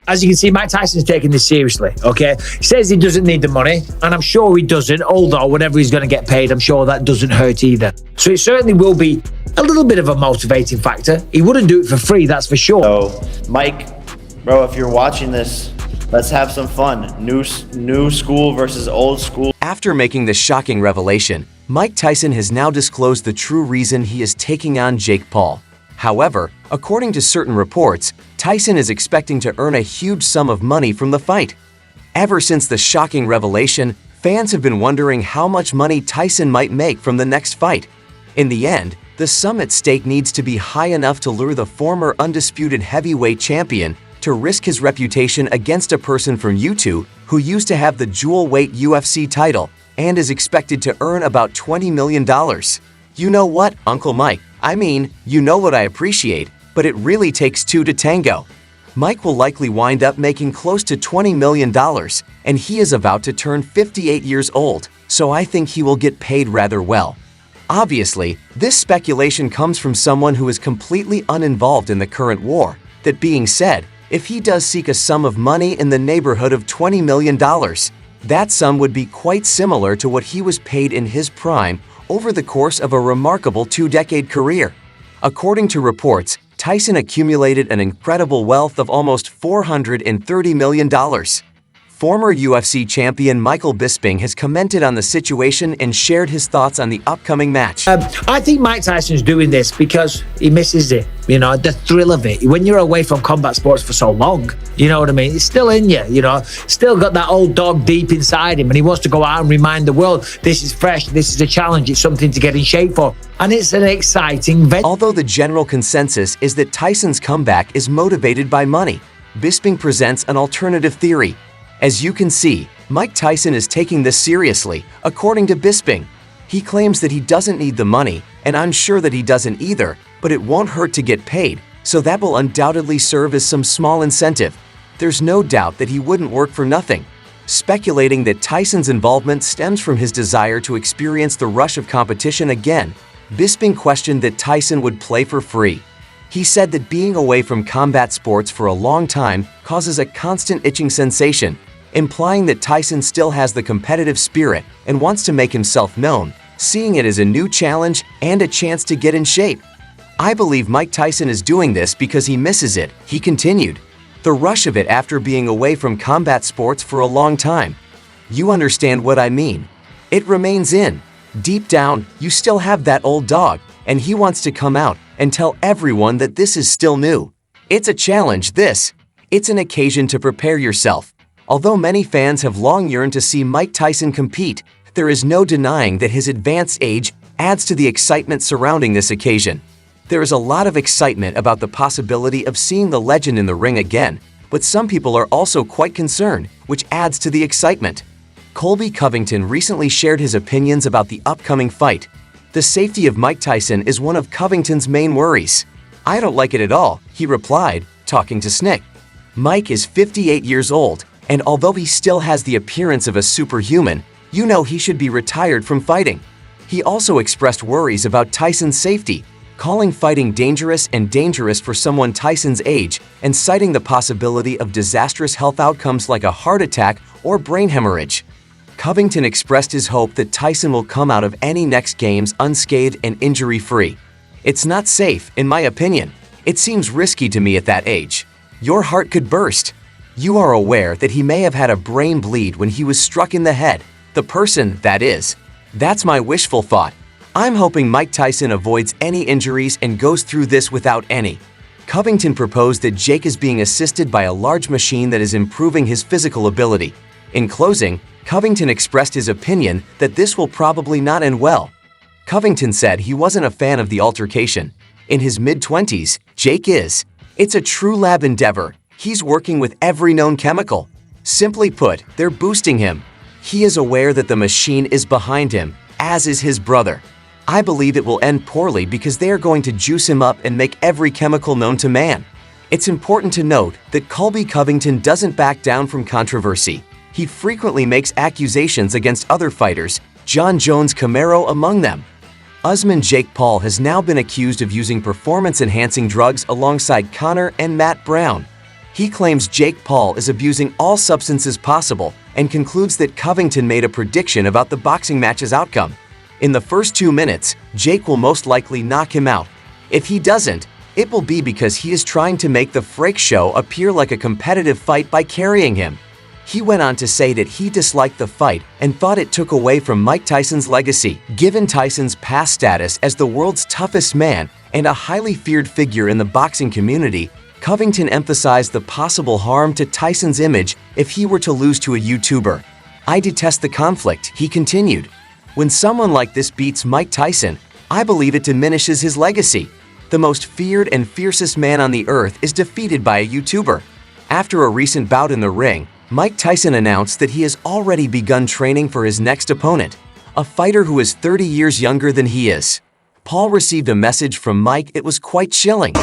As you can see, Mike Tyson's taking this seriously, okay? He says he doesn't need the money, and I'm sure he doesn't, although whatever he's going to get paid, I'm sure that doesn't hurt either. So it certainly will be a little bit of a motivating factor. He wouldn't do it for free, that's for sure. So, Mike, bro, if you're watching this, let's have some fun. New school versus old school. After making this shocking revelation, Mike Tyson has now disclosed the true reason he is taking on Jake Paul. However, according to certain reports, Tyson is expecting to earn a huge sum of money from the fight. Ever since the shocking revelation, fans have been wondering how much money Tyson might make from the next fight. In the end, the sum at stake needs to be high enough to lure the former undisputed heavyweight champion to risk his reputation against a person from YouTube who used to have the jewel-weight UFC title and is expected to earn about $20 million. You know what, Uncle Mike? I mean, you know what I appreciate, but it really takes two to tango. Mike will likely wind up making close to $20 million, and he is about to turn 58 years old, so I think he will get paid rather well. Obviously, this speculation comes from someone who is completely uninvolved in the current war. That being said, if he does seek a sum of money in the neighborhood of $20 million, that sum would be quite similar to what he was paid in his prime over the course of a remarkable 2-decade career. According to reports, Tyson accumulated an incredible wealth of almost $430 million. Former UFC champion Michael Bisping has commented on the situation and shared his thoughts on the upcoming match. I think Mike Tyson's doing this because he misses it, the thrill of it. When you're away from combat sports for so long, you know what I mean? It's still in you, still got that old dog deep inside him, and he wants to go out and remind the world, this is fresh, this is a challenge, it's something to get in shape for. And it's an exciting venture. Although the general consensus is that Tyson's comeback is motivated by money, Bisping presents an alternative theory. As you can see, Mike Tyson is taking this seriously, according to Bisping. He claims that he doesn't need the money, and I'm sure that he doesn't either, but it won't hurt to get paid, so that will undoubtedly serve as some small incentive. There's no doubt that he wouldn't work for nothing. Speculating that Tyson's involvement stems from his desire to experience the rush of competition again, Bisping questioned that Tyson would play for free. He said that being away from combat sports for a long time causes a constant itching sensation, implying that Tyson still has the competitive spirit and wants to make himself known, seeing it as a new challenge and a chance to get in shape. I believe Mike Tyson is doing this because he misses it, he continued. The rush of it after being away from combat sports for a long time. You understand what I mean. It remains in. Deep down, you still have that old dog, and he wants to come out and tell everyone that this is still new. It's a challenge, this. It's an occasion to prepare yourself. Although many fans have long yearned to see Mike Tyson compete, there is no denying that his advanced age adds to the excitement surrounding this occasion. There is a lot of excitement about the possibility of seeing the legend in the ring again, but some people are also quite concerned, which adds to the excitement. Colby Covington recently shared his opinions about the upcoming fight. The safety of Mike Tyson is one of Covington's main worries. I don't like it at all, he replied, talking to Snick. Mike is 58 years old, and although he still has the appearance of a superhuman, he should be retired from fighting. He also expressed worries about Tyson's safety, calling fighting dangerous for someone Tyson's age, and citing the possibility of disastrous health outcomes like a heart attack or brain hemorrhage. Covington expressed his hope that Tyson will come out of any next games unscathed and injury-free. It's not safe, in my opinion. It seems risky to me at that age. Your heart could burst. You are aware that he may have had a brain bleed when he was struck in the head. The person, that is. That's my wishful thought. I'm hoping Mike Tyson avoids any injuries and goes through this without any. Covington proposed that Jake is being assisted by a large machine that is improving his physical ability. In closing, Covington expressed his opinion that this will probably not end well. Covington said he wasn't a fan of the altercation. In his mid-20s, Jake is. It's a true lab endeavor. He's working with every known chemical. Simply put, they're boosting him. He is aware that the machine is behind him, as is his brother. I believe it will end poorly because they are going to juice him up and make every chemical known to man. It's important to note that Colby Covington doesn't back down from controversy. He frequently makes accusations against other fighters, John Jones Camaro among them. Usman Jake Paul has now been accused of using performance-enhancing drugs alongside Conor and Matt Brown. He claims Jake Paul is abusing all substances possible and concludes that Covington made a prediction about the boxing match's outcome. In the first 2 minutes, Jake will most likely knock him out. If he doesn't, it will be because he is trying to make the Freak Show appear like a competitive fight by carrying him. He went on to say that he disliked the fight and thought it took away from Mike Tyson's legacy. Given Tyson's past status as the world's toughest man and a highly feared figure in the boxing community, Covington emphasized the possible harm to Tyson's image if he were to lose to a YouTuber. "I detest the conflict," he continued. "When someone like this beats Mike Tyson, I believe it diminishes his legacy. The most feared and fiercest man on the earth is defeated by a YouTuber." After a recent bout in the ring, Mike Tyson announced that he has already begun training for his next opponent, a fighter who is 30 years younger than he is. Paul received a message from Mike. It was quite chilling.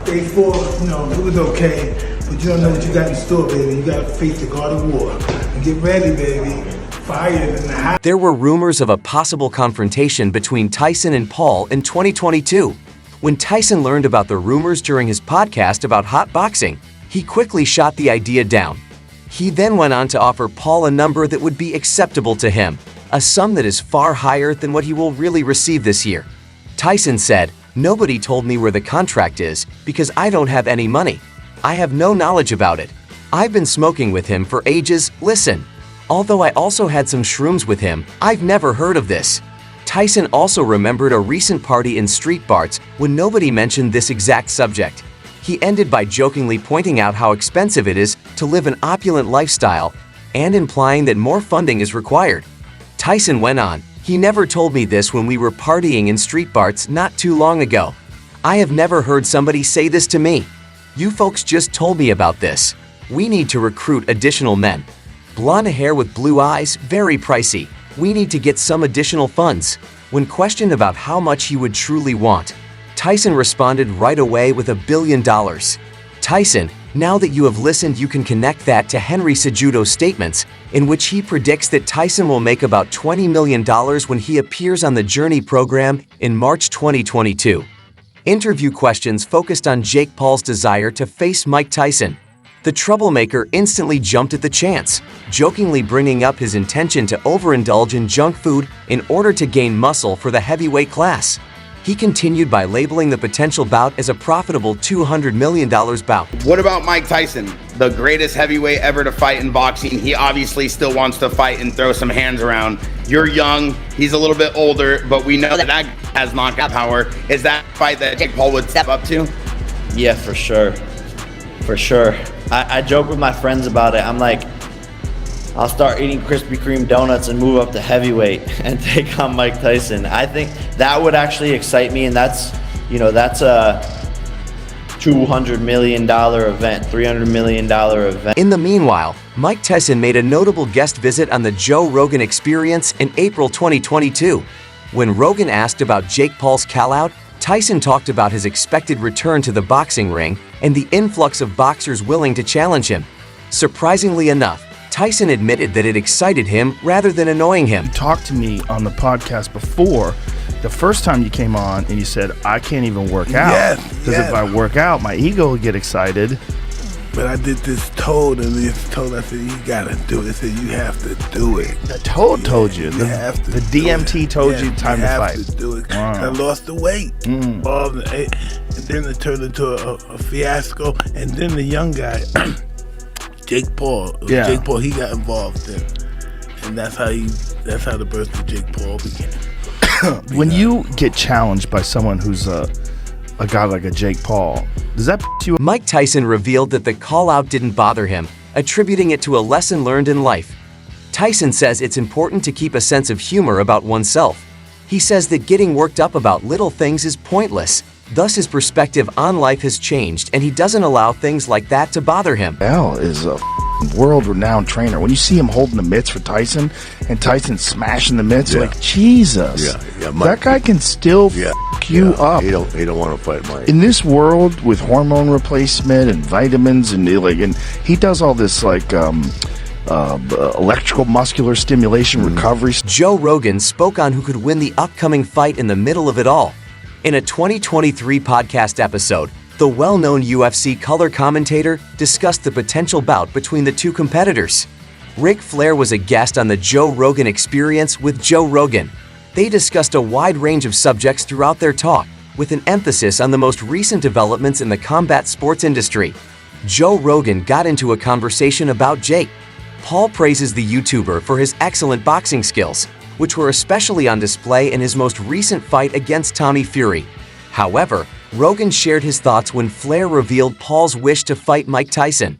Day 4, it was okay, but you don't know what you got in store, baby. You got to face the God of War and get ready, baby. Fire in the house. There were rumors of a possible confrontation between Tyson and Paul in 2022. When Tyson learned about the rumors during his podcast about hot boxing, he quickly shot the idea down. He then went on to offer Paul a number that would be acceptable to him, a sum that is far higher than what he will really receive this year. Tyson said, "Nobody told me where the contract is because I don't have any money. I have no knowledge about it. I've been smoking with him for ages. Listen. Although I also had some shrooms with him, I've never heard of this." Tyson also remembered a recent party in Street Barts when nobody mentioned this exact subject. He ended by jokingly pointing out how expensive it is to live an opulent lifestyle and implying that more funding is required. Tyson went on, "He never told me this when we were partying in Street Barts not too long ago. I have never heard somebody say this to me. You folks just told me about this. We need to recruit additional men. Blonde hair with blue eyes, very pricey. We need to get some additional funds." When questioned about how much he would truly want, Tyson responded right away with $1 billion. Tyson, now that you have listened, you can connect that to Henry Cejudo's statements, in which he predicts that Tyson will make about $20 million when he appears on the Journey program in March 2022. Interview questions focused on Jake Paul's desire to face Mike Tyson. The troublemaker instantly jumped at the chance, jokingly bringing up his intention to overindulge in junk food in order to gain muscle for the heavyweight class. He continued by labeling the potential bout as a profitable $200 million bout. What about Mike Tyson, the greatest heavyweight ever to fight in boxing? He obviously still wants to fight and throw some hands around. You're young, he's a little bit older, but we know that has knockout power. Is that a fight that Jake Paul would step up to? Yeah, for sure. For sure. I joke with my friends about it. I'm like, I'll start eating Krispy Kreme donuts and move up to heavyweight and take on Mike Tyson. I think that would actually excite me, and that's a $200 million event, $300 million event. In the meanwhile, Mike Tyson made a notable guest visit on the Joe Rogan Experience in April 2022. When Rogan asked about Jake Paul's call-out, Tyson talked about his expected return to the boxing ring and the influx of boxers willing to challenge him. Surprisingly enough, Tyson admitted that it excited him rather than annoying him. You talked to me on the podcast before, the first time you came on, and you said, I can't even work out. Because if I work out, my ego will get excited. But I did this toad, and this toad, I said, you gotta do it. They said, you have to do it. The toad told you. You have to the do DMT it. told you time to fight. You have to do it. Wow. I lost the weight. And then it turned into a fiasco. And then the young guy, Jake Paul. Jake Paul, he got involved in. And that's how the birth of Jake Paul began. When you get challenged by someone who's a guy like a Jake Paul, does that you? Mike Tyson revealed that the call-out didn't bother him, attributing it to a lesson learned in life. Tyson says it's important to keep a sense of humor about oneself. He says that getting worked up about little things is pointless. Thus, his perspective on life has changed, and he doesn't allow things like that to bother him. Al is a world-renowned trainer. When you see him holding the mitts for Tyson, and Tyson smashing the mitts, like, Jesus, that guy can still you up. He don't want to fight Mike. In this world with hormone replacement and vitamins and he does all this electrical muscular stimulation recovery. Joe Rogan spoke on who could win the upcoming fight in the middle of it all. In a 2023 podcast episode, the well-known UFC color commentator discussed the potential bout between the two competitors. Ric Flair was a guest on the Joe Rogan Experience with Joe Rogan. They discussed a wide range of subjects throughout their talk, with an emphasis on the most recent developments in the combat sports industry. Joe Rogan got into a conversation about Jake. Paul praises the YouTuber for his excellent boxing skills, which were especially on display in his most recent fight against Tommy Fury. However, Rogan shared his thoughts when Flair revealed Paul's wish to fight Mike Tyson.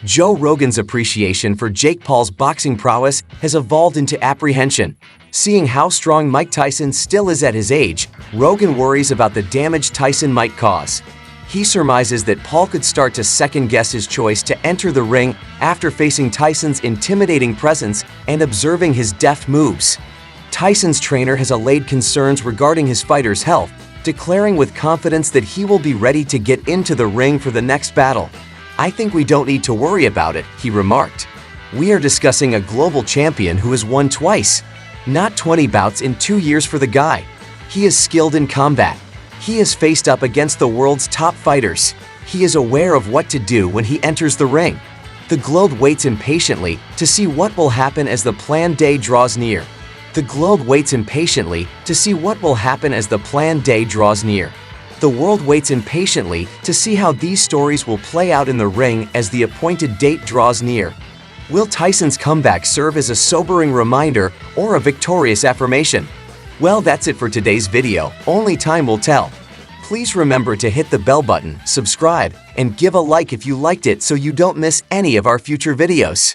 Joe Rogan's appreciation for Jake Paul's boxing prowess has evolved into apprehension. Seeing how strong Mike Tyson still is at his age, Rogan worries about the damage Tyson might cause. He surmises that Paul could start to second-guess his choice to enter the ring after facing Tyson's intimidating presence and observing his deft moves. Tyson's trainer has allayed concerns regarding his fighter's health, declaring with confidence that he will be ready to get into the ring for the next battle. "I think we don't need to worry about it," he remarked. "We are discussing a global champion who has won twice. Not 20 bouts in 2 years for the guy. He is skilled in combat. He has faced up against the world's top fighters. He is aware of what to do when he enters the ring. The globe waits impatiently to see what will happen as the planned day draws near. The globe waits impatiently to see what will happen as the planned day draws near. The world waits impatiently to see how these stories will play out in the ring as the appointed date draws near. Will Tyson's comeback serve as a sobering reminder or a victorious affirmation? Well, that's it for today's video. Only time will tell. Please remember to hit the bell button, subscribe, and give a like if you liked it so you don't miss any of our future videos.